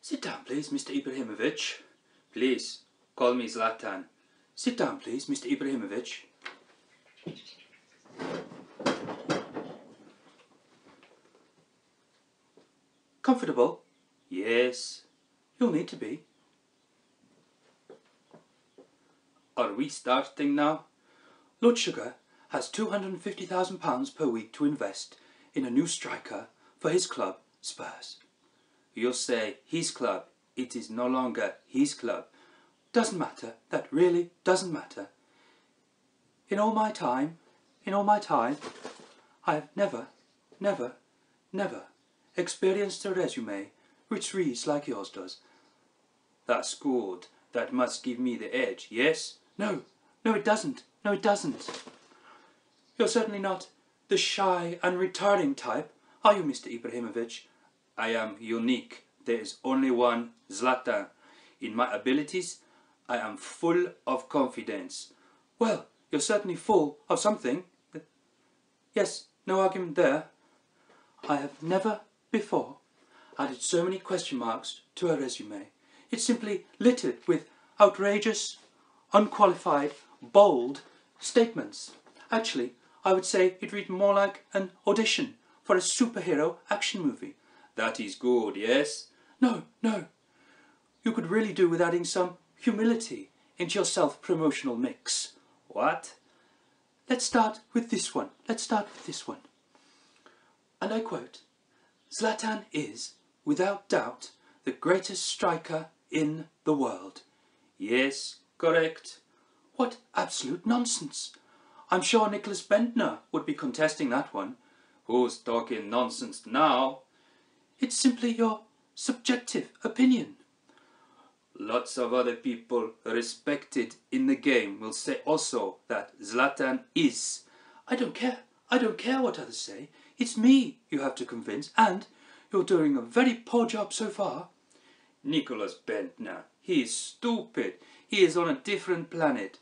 Sit down, please, Mr. Ibrahimovic. Please, call me Zlatan. Sit down, please, Mr. Ibrahimovic. Comfortable? Yes, you'll need to be. Are we starting now? Lord Sugar has £250,000 per week to invest in a new striker for his club, Spurs. You'll say, his club. It is no longer his club. Doesn't matter. That really doesn't matter. In all my time, I have never experienced a resume which reads like yours does. That's good. That must give me the edge, yes? No, it doesn't. No, it doesn't. You're certainly not the shy and retiring type, are you, Mr. Ibrahimovic? I am unique. There is only one Zlatan. In my abilities, I am full of confidence. Well, you're certainly full of something. Yes, no argument there. I have never before added so many question marks to a resume. It's simply littered with outrageous, unqualified, bold statements. Actually, I would say it read more like an audition for a superhero action movie. That is good, yes? No. You could really do with adding some humility into your self-promotional mix. What? Let's start with this one. And I quote, Zlatan is, without doubt, the greatest striker in the world. Yes, correct. What absolute nonsense. I'm sure Nicholas Bendtner would be contesting that one. Who's talking nonsense now? It's simply your subjective opinion. Lots of other people respected in the game will say also that Zlatan is. I don't care what others say. It's me you have to convince, and you're doing a very poor job so far. Nicholas Bendtner, he is stupid. He is on a different planet.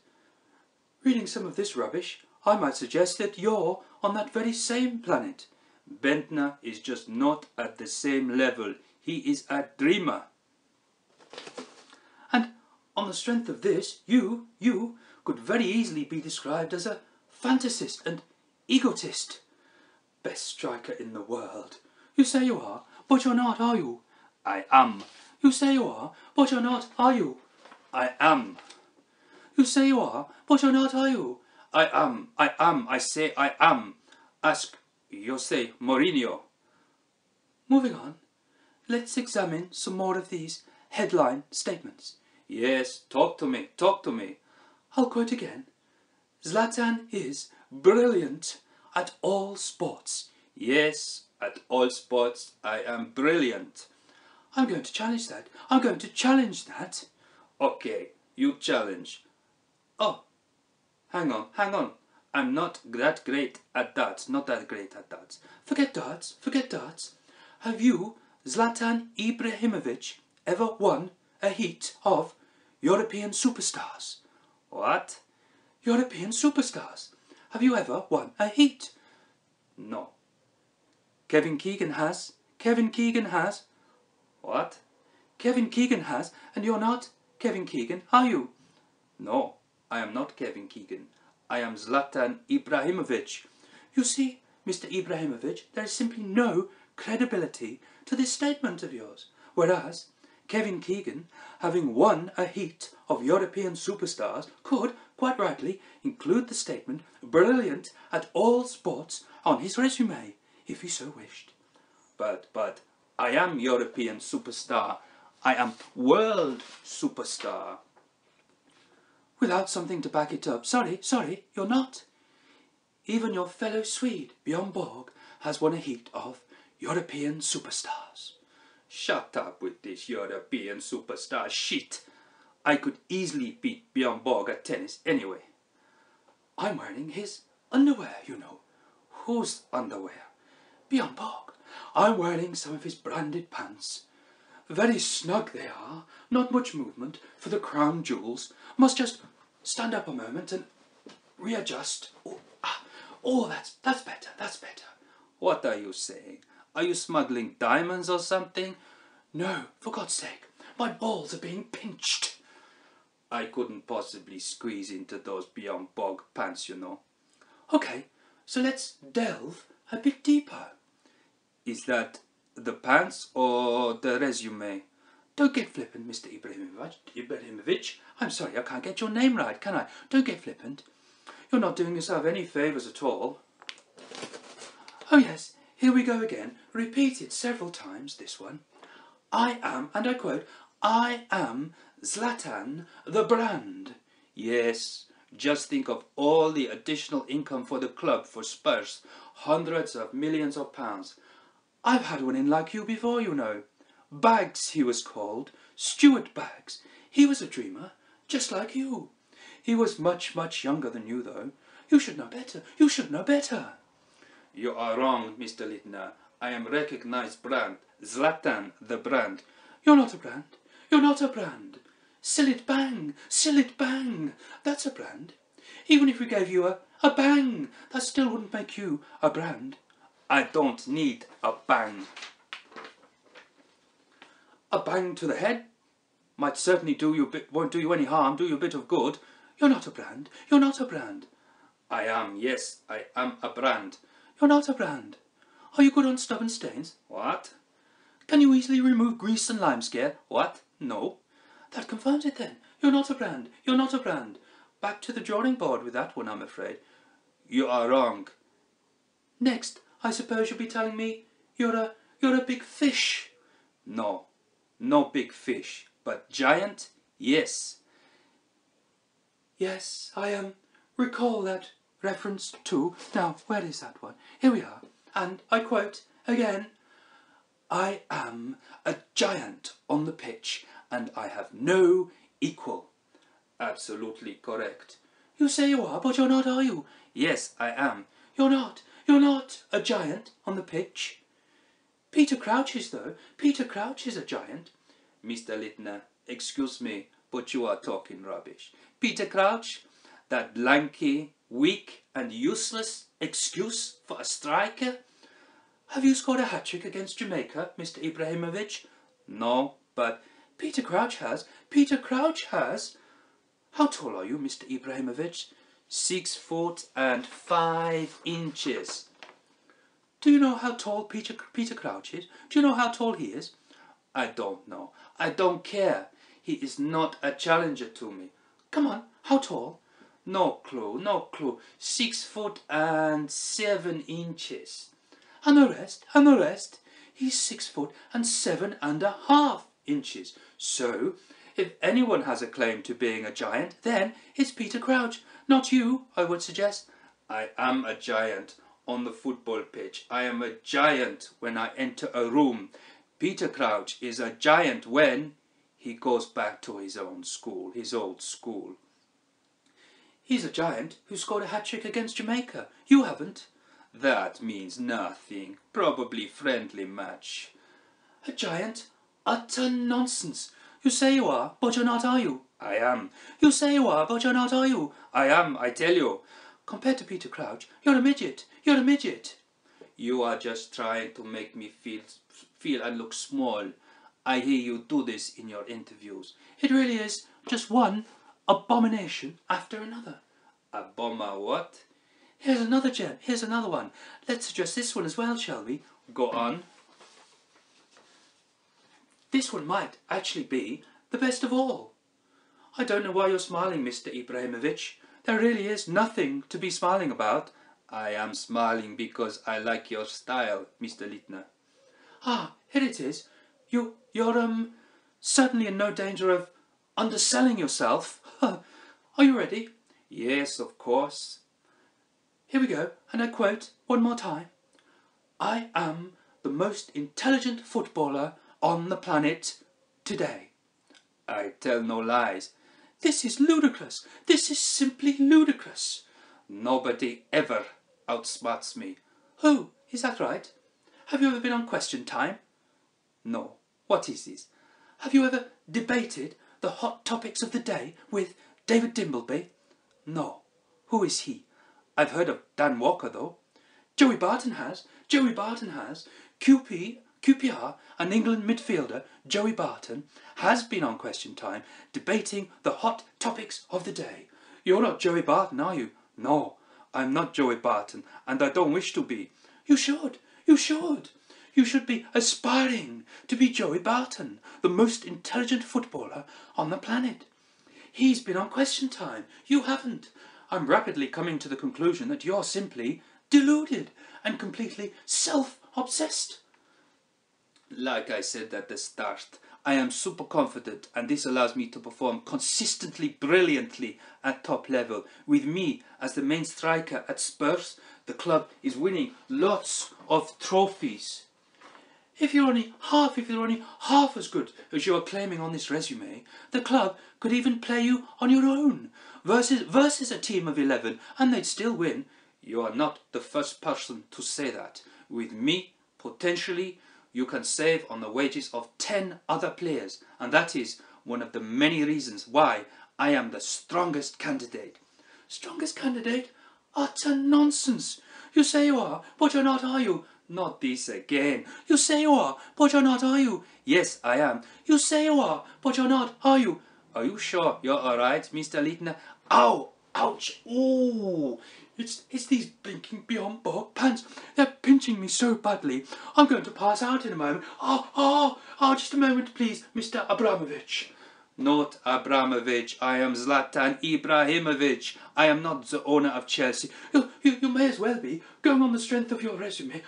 Reading some of this rubbish, I might suggest that you're on that very same planet. Bendtner is just not at the same level. He is a dreamer. And on the strength of this, you could very easily be described as a fantasist and egotist. Best striker in the world. You say you are, but you're not, are you? I am. You say you are, but you're not, are you? I am. You say you are, but you're not, are you? I am. I say I am. Ask Jose Mourinho. Moving on, let's examine some more of these headline statements. Yes, talk to me. I'll quote again. Zlatan is brilliant at all sports. Yes, at all sports I am brilliant. I'm going to challenge that. Okay, you challenge. Oh, hang on. I'm not that great at darts. Forget darts. Have you, Zlatan Ibrahimovic, ever won a heat of European superstars? What? European superstars. Have you ever won a heat? No. Kevin Keegan has. What? Kevin Keegan has, and you're not Kevin Keegan, are you? No, I am not Kevin Keegan. I am Zlatan Ibrahimovic. You see, Mr. Ibrahimovic, there is simply no credibility to this statement of yours. Whereas Kevin Keegan, having won a heat of European superstars, could, quite rightly, include the statement brilliant at all sports on his resume, if he so wished. But I am European superstar. I am world superstar. Without something to back it up. Sorry, you're not. Even your fellow Swede, Bjorn Borg, has won a heat of European superstars. Shut up with this European superstar shit. I could easily beat Bjorn Borg at tennis anyway. I'm wearing his underwear, you know. Whose underwear? Bjorn Borg. I'm wearing some of his branded pants. Very snug they are, not much movement for the crown jewels. Must just stand up a moment and readjust. Oh, that's better, that's better. What are you saying? Are you smuggling diamonds or something? No, for God's sake, my balls are being pinched. I couldn't possibly squeeze into those Bjorn Borg pants, you know. Okay, so let's delve a bit deeper. Is that the pants or the resume? Don't get flippant, Mr. Ibrahimovic. I'm sorry, I can't get your name right, can I? Don't get flippant. You're not doing yourself any favours at all. Oh yes, here we go again. Repeated several times, this one. I am, and I quote, I am Zlatan, the brand. Yes, just think of all the additional income for the club, for Spurs. Hundreds of millions of pounds. I've had one in like you before, you know. Baggs, he was called. Stuart Baggs. He was a dreamer, just like you. He was much, much younger than you, though. You should know better. You should know better. You are wrong, Mr. Littner. I am recognized brand. Zlatan, the brand. You're not a brand. You're not a brand. Sillet bang. Sillet bang. That's a brand. Even if we gave you a bang, that still wouldn't make you a brand. I don't need a bang. A bang to the head might certainly won't do you any harm, do you a bit of good. You're not a brand. You're not a brand. I am, yes, I am a brand. You're not a brand. Are you good on stubborn stains? What? Can you easily remove grease and lime scare? What? No. That confirms it then. You're not a brand. You're not a brand. Back to the drawing board with that one, I'm afraid. You are wrong. Next, I suppose you'll be telling me you're a big fish. No, no big fish, but giant, yes. Yes, I recall that reference too. Now, where is that one? Here we are. And I quote again, I am a giant on the pitch and I have no equal. Absolutely correct. You say you are, but you're not, are you? Yes, I am. You're not. You're not a giant on the pitch. Peter Crouch is, though. Peter Crouch is a giant. Mr. Littner, excuse me, but you are talking rubbish. Peter Crouch, that lanky, weak and useless excuse for a striker? Have you scored a hat-trick against Jamaica, Mr. Ibrahimovic? No, but Peter Crouch has. Peter Crouch has. How tall are you, Mr. Ibrahimovic? 6 foot and 5 inches. Do you know how tall Peter Crouch is? Do you know how tall he is? I don't know. I don't care. He is not a challenger to me. Come on, how tall? No clue, no clue. 6 foot and 7 inches. And the rest? He's 6 foot and 7.5 inches. So, if anyone has a claim to being a giant, then it's Peter Crouch. Not you, I would suggest. I am a giant on the football pitch. I am a giant when I enter a room. Peter Crouch is a giant when he goes back to his own school, his old school. He's a giant who scored a hat-trick against Jamaica. You haven't. That means nothing. Probably friendly match. A giant? Utter nonsense. You say you are, but you're not, are you? I am. You say you are, but you're not, are you? I am, I tell you. Compared to Peter Crouch, you're a midget. You're a midget. You are just trying to make me feel and look small. I hear you do this in your interviews. It really is just one abomination after another. Aboma what? Here's another gem. Here's another one. Let's address this one as well, shall we? Go on. This one might actually be the best of all. I don't know why you're smiling, Mr. Ibrahimovic. There really is nothing to be smiling about. I am smiling because I like your style, Mr. Littner. Ah, here it is. You're certainly in no danger of underselling yourself. Are you ready? Yes, of course. Here we go, and I quote one more time. I am the most intelligent footballer on the planet today. I tell no lies. This is ludicrous. This is simply ludicrous. Nobody ever outsmarts me. Oh, is that right? Have you ever been on Question Time? No. What is this? Have you ever debated the hot topics of the day with David Dimbleby? No. Who is he? I've heard of Dan Walker, though. Joey Barton has. Joey Barton has. QPR, an England midfielder, Joey Barton, has been on Question Time debating the hot topics of the day. You're not Joey Barton, are you? No, I'm not Joey Barton, and I don't wish to be. You should. You should. You should be aspiring to be Joey Barton, the most intelligent footballer on the planet. He's been on Question Time. You haven't. I'm rapidly coming to the conclusion that you're simply deluded and completely self-obsessed. Like I said at the start, I am super confident, and this allows me to perform consistently brilliantly at top level. With me as the main striker at Spurs, the club is winning lots of trophies. If you're only half as good as you are claiming on this resume, the club could even play you on your own versus a team of 11, and they'd still win. You are not the first person to say that. With me, potentially, you can save on the wages of 10 other players, and that is one of the many reasons why I am the strongest candidate. Strongest candidate? Utter nonsense. You say you are, but you're not, are you? Not this again. You say you are, but you're not, are you? Yes, I am. You say you are, but you're not, are you? Are you sure you're alright, Mr. Littner? Ow! Ouch! Ooh! It's these blinking beyond bog pants. They're pinching me so badly. I'm going to pass out in a moment. Just a moment, please, Mr. Ibrahimovic. Not Abramovich. I am Zlatan Ibrahimovic. I am not the owner of Chelsea. You may as well be, going on the strength of your resume.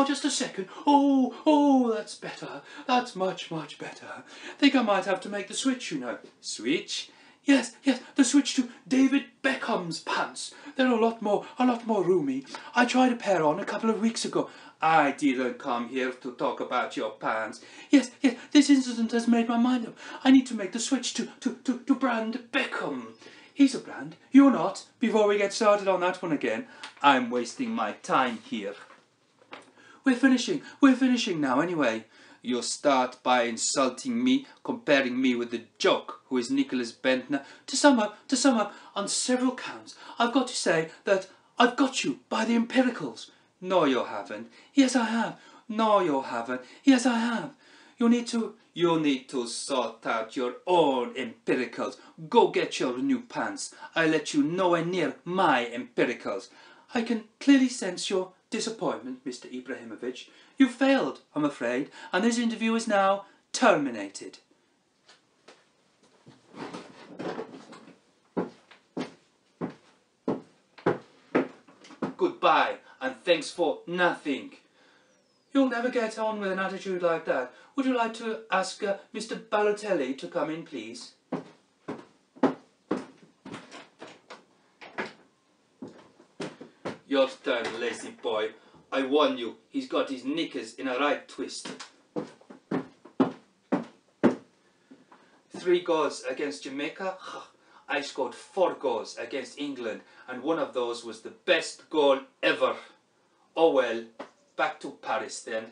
Just a second. Oh, that's better. That's much, much better. Think I might have to make the switch, you know. Switch? Yes, the switch to David Beckham's pants. They're a lot more roomy. I tried a pair on a couple of weeks ago. I didn't come here to talk about your pants. Yes, this incident has made my mind up. I need to make the switch to brand Beckham. He's a brand, you're not. Before we get started on that one again, I'm wasting my time here. We're finishing now anyway. You start by insulting me, comparing me with the joke who is Nicholas Bentner. To sum up, on several counts, I've got to say that I've got you by the empiricals. No, you haven't. Yes, I have. No, you haven't. Yes, I have. You need to sort out your own empiricals. Go get your new pants. I let you nowhere near my empiricals. I can clearly sense your disappointment, Mr. Ibrahimovic. You failed, I'm afraid, and this interview is now terminated. Goodbye, and thanks for nothing. You'll never get on with an attitude like that. Would you like to ask Mr. Balotelli to come in, please? Your turn, lazy boy. I warn you, he's got his knickers in a right twist. 3 goals against Jamaica. I scored 4 goals against England, and one of those was the best goal ever. Oh well, back to Paris then.